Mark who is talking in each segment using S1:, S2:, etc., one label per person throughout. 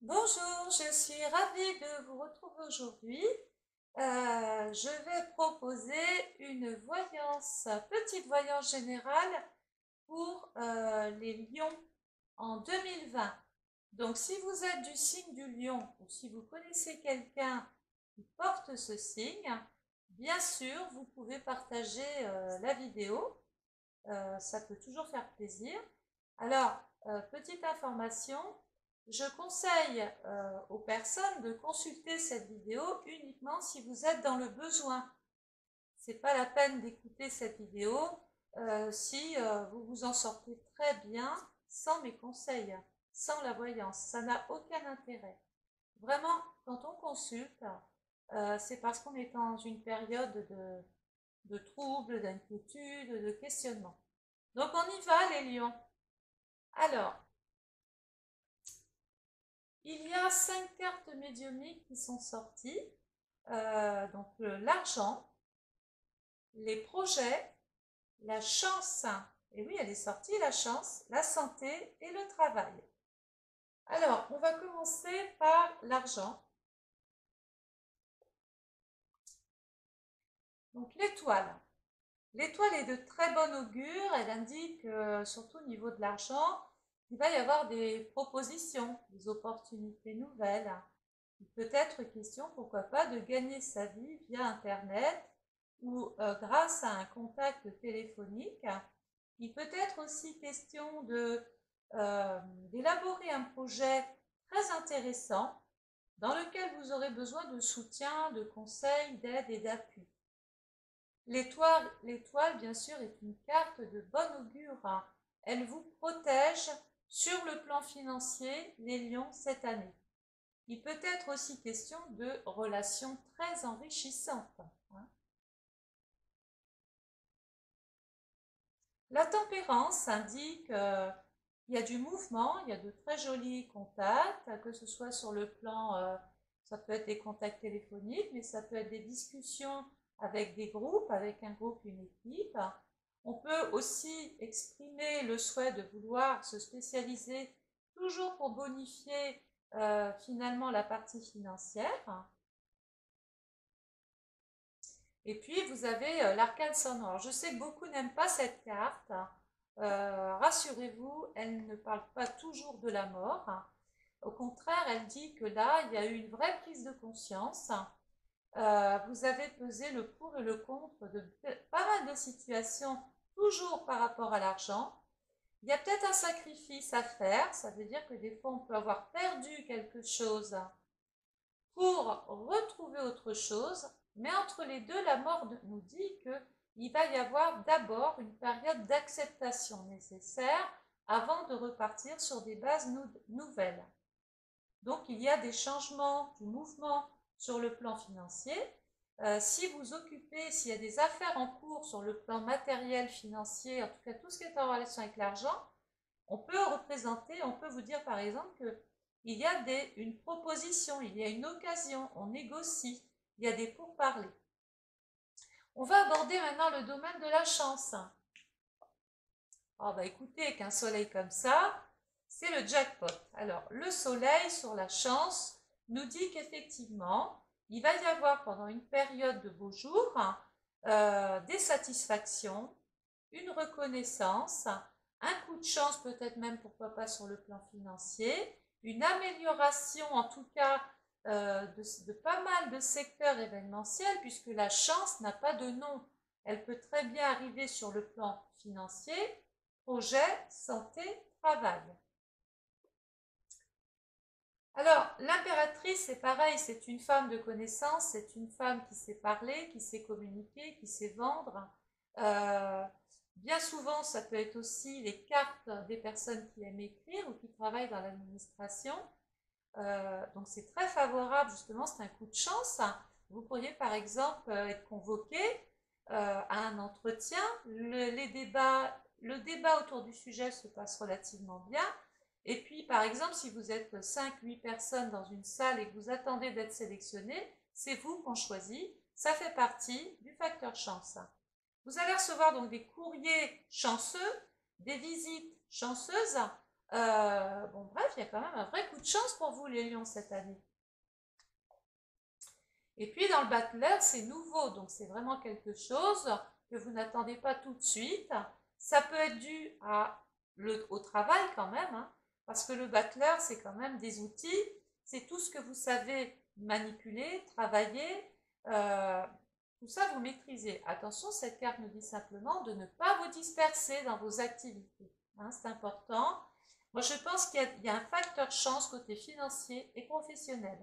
S1: Bonjour, je suis ravie de vous retrouver aujourd'hui. Je vais proposer une voyance, petite voyance générale pour les lions en 2020. Donc si vous êtes du signe du lion ou si vous connaissez quelqu'un qui porte ce signe, bien sûr, vous pouvez partager la vidéo. Ça peut toujours faire plaisir. Alors, petite information, je conseille aux personnes de consulter cette vidéo uniquement si vous êtes dans le besoin. C'est pas la peine d'écouter cette vidéo si vous vous en sortez très bien sans mes conseils, sans la voyance. Ça n'a aucun intérêt. Vraiment, quand on consulte, c'est parce qu'on est dans une période de troubles, d'inquiétude, de questionnement. Donc on y va les lions. Alors, il y a 5 cartes médiumniques qui sont sorties. Donc l'argent, les projets, la chance, et oui elle est sortie la chance, la santé et le travail. Alors on va commencer par l'argent. Donc l'étoile. L'étoile est de très bon augure, elle indique surtout au niveau de l'argent, il va y avoir des propositions, des opportunités nouvelles. Il peut être question, pourquoi pas, de gagner sa vie via Internet ou grâce à un contact téléphonique. Il peut être aussi question d'élaborer un projet très intéressant dans lequel vous aurez besoin de soutien, de conseils, d'aide et d'appui. L'étoile, bien sûr, est une carte de bon augure. Elle vous protège sur le plan financier, les lions, cette année. Il peut être aussi question de relations très enrichissantes. La tempérance indique qu'il y a du mouvement, il y a de très jolis contacts, que ce soit sur le plan, ça peut être des contacts téléphoniques, mais ça peut être des discussions avec des groupes, avec un groupe, une équipe. On peut aussi exprimer le souhait de vouloir se spécialiser toujours pour bonifier finalement la partie financière. Et puis vous avez l'arcane sans noir. Je sais que beaucoup n'aiment pas cette carte. Rassurez-vous, elle ne parle pas toujours de la mort. Au contraire, elle dit que là, il y a eu une vraie prise de conscience. Vous avez pesé le pour et le contre de pas mal de situations, toujours par rapport à l'argent. Il y a peut-être un sacrifice à faire. Ça veut dire que des fois, on peut avoir perdu quelque chose pour retrouver autre chose, mais entre les deux, la mort nous dit qu'il va y avoir d'abord une période d'acceptation nécessaire avant de repartir sur des bases nouvelles. Donc il y a des changements, du mouvement sur le plan financier. Si vous occupez, s'il y a des affaires en cours sur le plan matériel, financier, en tout cas tout ce qui est en relation avec l'argent, on peut représenter, on peut vous dire par exemple que il y a une proposition, il y a une occasion, on négocie, il y a des pourparlers. On va aborder maintenant le domaine de la chance. Oh bah écoutez, qu'un soleil comme ça, c'est le jackpot. Alors, le soleil sur la chance nous dit qu'effectivement, il va y avoir pendant une période de beaux jours des satisfactions, une reconnaissance, un coup de chance peut-être même pourquoi pas sur le plan financier, une amélioration en tout cas de pas mal de secteurs événementiels puisque la chance n'a pas de nom. Elle peut très bien arriver sur le plan financier, projet, santé, travail. Alors, l'impératrice, c'est pareil, c'est une femme de connaissance, c'est une femme qui sait parler, qui sait communiquer, qui sait vendre. Bien souvent, ça peut être aussi les cartes des personnes qui aiment écrire ou qui travaillent dans l'administration. Donc c'est très favorable, justement, c'est un coup de chance. Vous pourriez par exemple être convoqué à un entretien. Le débat autour du sujet se passe relativement bien. Et puis, par exemple, si vous êtes 5-8 personnes dans une salle et que vous attendez d'être sélectionné, c'est vous qu'on choisit. Ça fait partie du facteur chance. Vous allez recevoir donc des courriers chanceux, des visites chanceuses. Bon, bref, il y a quand même un vrai coup de chance pour vous, les lions, cette année. Et puis, dans le Battler, c'est nouveau, donc c'est vraiment quelque chose que vous n'attendez pas tout de suite. Ça peut être dû au travail quand même, hein, parce que le Battler, c'est quand même des outils, c'est tout ce que vous savez manipuler, travailler, tout ça vous maîtrisez. Attention, cette carte nous dit simplement de ne pas vous disperser dans vos activités, hein, c'est important. Moi, je pense qu'il y a un facteur chance côté financier et professionnel.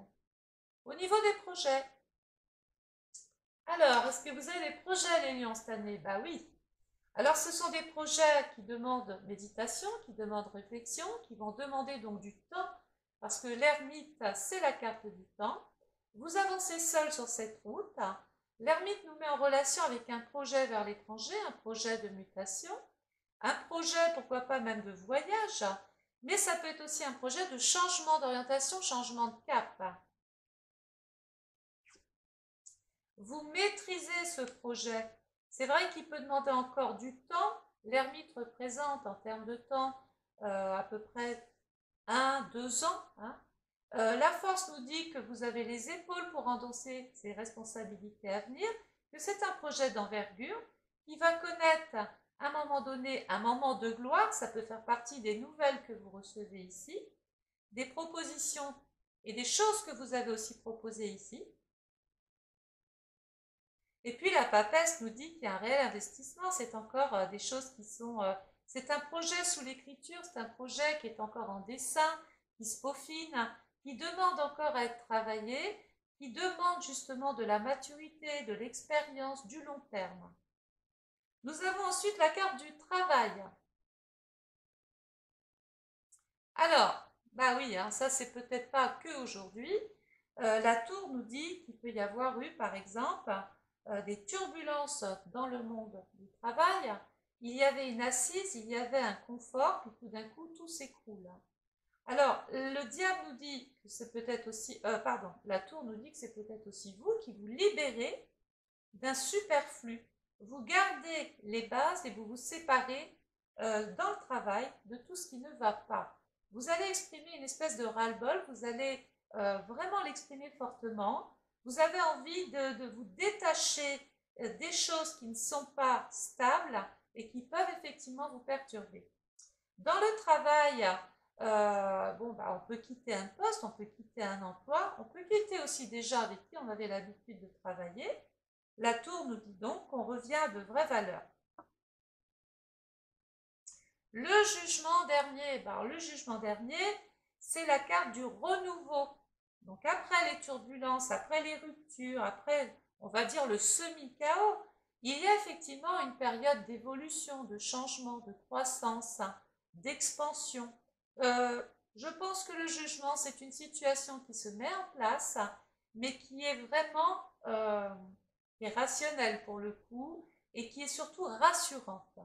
S1: Au niveau des projets, alors, est-ce que vous avez des projets, les lions, cette année? Bah oui. Alors, ce sont des projets qui demandent méditation, qui demandent réflexion, qui vont demander donc du temps, parce que l'ermite, c'est la carte du temps. Vous avancez seul sur cette route. L'ermite nous met en relation avec un projet vers l'étranger, un projet de mutation, un projet, pourquoi pas même de voyage, mais ça peut être aussi un projet de changement d'orientation, changement de cap. Vous maîtrisez ce projet. C'est vrai qu'il peut demander encore du temps. L'ermite représente en termes de temps à peu près 1, 2 ans, hein. La force nous dit que vous avez les épaules pour endosser ces responsabilités à venir, que c'est un projet d'envergure qui va connaître à un moment donné un moment de gloire. Ça peut faire partie des nouvelles que vous recevez ici, des propositions et des choses que vous avez aussi proposées ici. Et puis la papesse nous dit qu'il y a un réel investissement, c'est encore des choses qui sont... c'est un projet sous l'écriture, c'est un projet qui est encore en dessin, qui se peaufine, qui demande encore à être travaillé, qui demande justement de la maturité, de l'expérience, du long terme. Nous avons ensuite la carte du travail. Alors, bah oui, hein, ça c'est peut-être pas que aujourd'hui. La tour nous dit qu'il peut y avoir eu, par exemple, des turbulences dans le monde du travail. Il y avait une assise, il y avait un confort, puis tout d'un coup, tout s'écroule. Alors, le diable nous dit que c'est peut-être aussi, pardon, la tour nous dit que c'est peut-être aussi vous qui vous libérez d'un superflu. Vous gardez les bases et vous vous séparez dans le travail de tout ce qui ne va pas. Vous allez exprimer une espèce de ras-le-bol, vous allez vraiment l'exprimer fortement. Vous avez envie de vous détacher des choses qui ne sont pas stables et qui peuvent effectivement vous perturber. Dans le travail, bon, bah, on peut quitter un poste, on peut quitter un emploi, on peut quitter aussi des gens avec qui on avait l'habitude de travailler. La tour nous dit donc qu'on revient à de vraies valeurs. Le jugement dernier, ben, le jugement dernier, c'est la carte du renouveau. Donc après les turbulences, après les ruptures, après, on va dire, le semi-chaos, il y a effectivement une période d'évolution, de changement, de croissance, d'expansion. Je pense que le jugement, c'est une situation qui se met en place, mais qui est vraiment qui est rationnelle pour le coup et qui est surtout rassurante.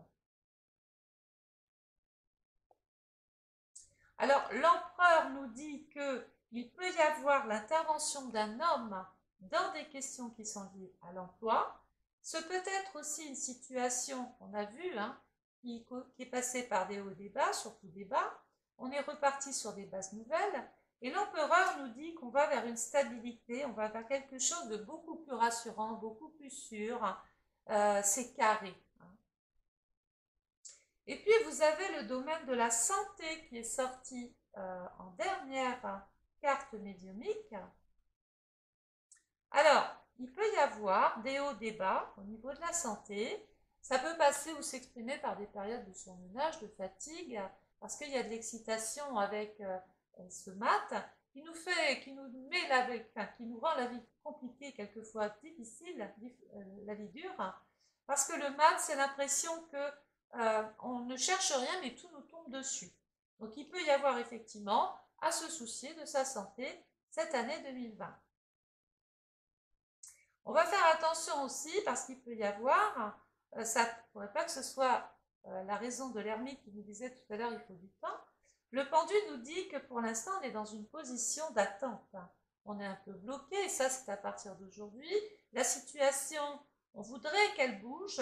S1: Alors, l'empereur nous dit qu'il peut y avoir l'intervention d'un homme dans des questions qui sont liées à l'emploi. Ce peut être aussi une situation, on a vu, hein, qui est passée par des hauts et des bas, surtout des bas. On est reparti sur des bases nouvelles. Et l'empereur nous dit qu'on va vers une stabilité, on va vers quelque chose de beaucoup plus rassurant, beaucoup plus sûr. C'est carré. Et puis, vous avez le domaine de la santé qui est sorti en dernière carte médiumique. Alors, il peut y avoir des hauts, des bas au niveau de la santé. Ça peut passer ou s'exprimer par des périodes de surmenage, de fatigue, parce qu'il y a de l'excitation avec ce mat qui nous met qui nous rend la vie compliquée, quelquefois difficile, la vie dure, parce que le mat, c'est l'impression que on ne cherche rien, mais tout nous tombe dessus. Donc il peut y avoir effectivement à se soucier de sa santé cette année 2020. On va faire attention aussi parce qu'il peut y avoir, ça ne pourrait pas que ce soit la raison de l'ermite qui nous disait tout à l'heure il faut du temps. Le pendu nous dit que pour l'instant on est dans une position d'attente. On est un peu bloqué et ça c'est à partir d'aujourd'hui. La situation, on voudrait qu'elle bouge,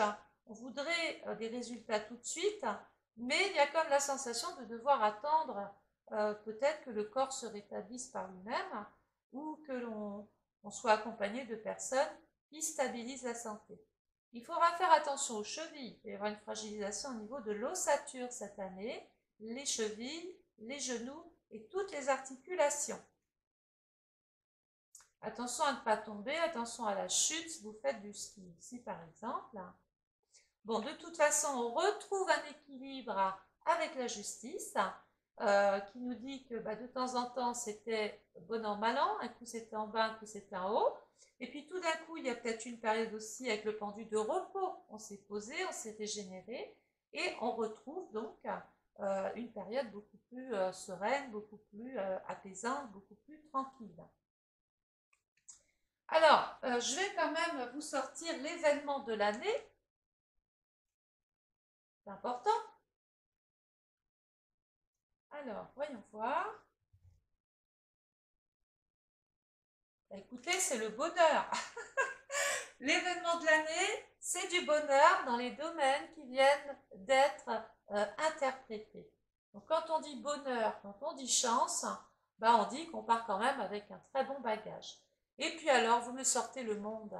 S1: on voudrait des résultats tout de suite, mais il y a comme la sensation de devoir attendre peut-être que le corps se rétablisse par lui-même ou que l'on soit accompagné de personnes qui stabilisent la santé. Il faudra faire attention aux chevilles. Il y aura une fragilisation au niveau de l'ossature cette année, les chevilles, les genoux et toutes les articulations. Attention à ne pas tomber, attention à la chute si vous faites du ski ici par exemple. Bon, de toute façon, on retrouve un équilibre avec la justice qui nous dit que de temps en temps c'était bon an mal an, un coup c'était en bas, un coup c'était en haut. Et puis tout d'un coup, il y a peut-être une période aussi avec le pendu de repos. On s'est posé, on s'est régénéré et on retrouve donc une période beaucoup plus sereine, beaucoup plus apaisante, beaucoup plus tranquille. Alors, je vais quand même vous sortir l'événement de l'année. C'est important. Alors, voyons voir. Écoutez, c'est le bonheur. L'événement de l'année, c'est du bonheur dans les domaines qui viennent d'être interprétés. Donc, quand on dit bonheur, quand on dit chance, on dit qu'on part quand même avec un très bon bagage. Et puis alors, vous me sortez le monde.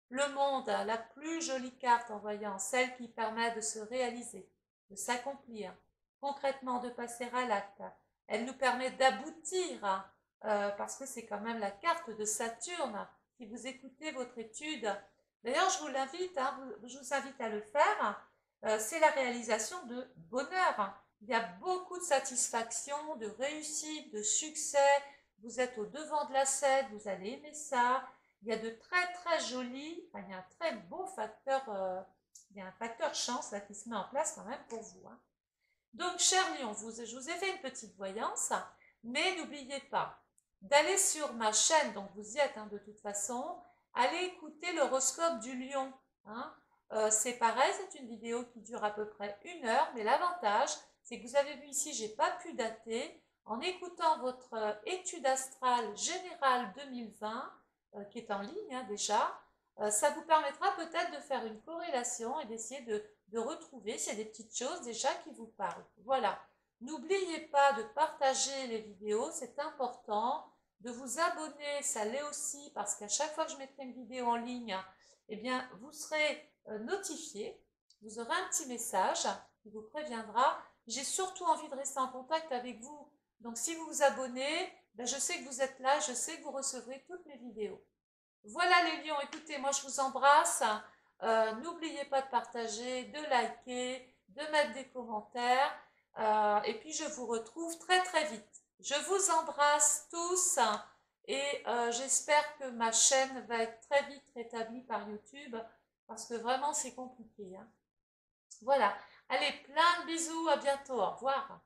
S1: Le monde, la plus jolie carte en voyant, celle qui permet de se réaliser, de s'accomplir, concrètement de passer à l'acte. Elle nous permet d'aboutir, parce que c'est quand même la carte de Saturne. Si vous écoutez votre étude, d'ailleurs je vous l'invite, je vous invite à le faire, c'est la réalisation de bonheur. Il y a beaucoup de satisfaction, de réussite, de succès. Vous êtes au devant de la scène, vous allez aimer ça. Il y a de très très jolis, il y a un très beau facteur, il y a un facteur chance là qui se met en place quand même pour vous. Donc, cher Lion, je vous ai fait une petite voyance, mais n'oubliez pas d'aller sur ma chaîne, donc vous y êtes de toute façon, allez écouter l'horoscope du Lion. C'est pareil, c'est une vidéo qui dure à peu près 1 heure, mais l'avantage, c'est que vous avez vu ici, j'ai pas pu dater. En écoutant votre étude astrale générale 2020, qui est en ligne déjà, ça vous permettra peut-être de faire une corrélation et d'essayer de retrouver s'il y a des petites choses déjà qui vous parlent. Voilà. N'oubliez pas de partager les vidéos, c'est important. De vous abonner, ça l'est aussi, parce qu'à chaque fois que je mettrai une vidéo en ligne, eh bien, vous serez notifié. Vous aurez un petit message qui vous préviendra. J'ai surtout envie de rester en contact avec vous. Donc, si vous vous abonnez, je sais que vous êtes là, je sais que vous recevrez toutes mes vidéos. Voilà les lions, écoutez, moi je vous embrasse. N'oubliez pas de partager, de liker, de mettre des commentaires. Et puis je vous retrouve très très vite. Je vous embrasse tous et j'espère que ma chaîne va être très vite rétablie par YouTube parce que vraiment c'est compliqué. Voilà. Allez, plein de bisous, à bientôt, au revoir.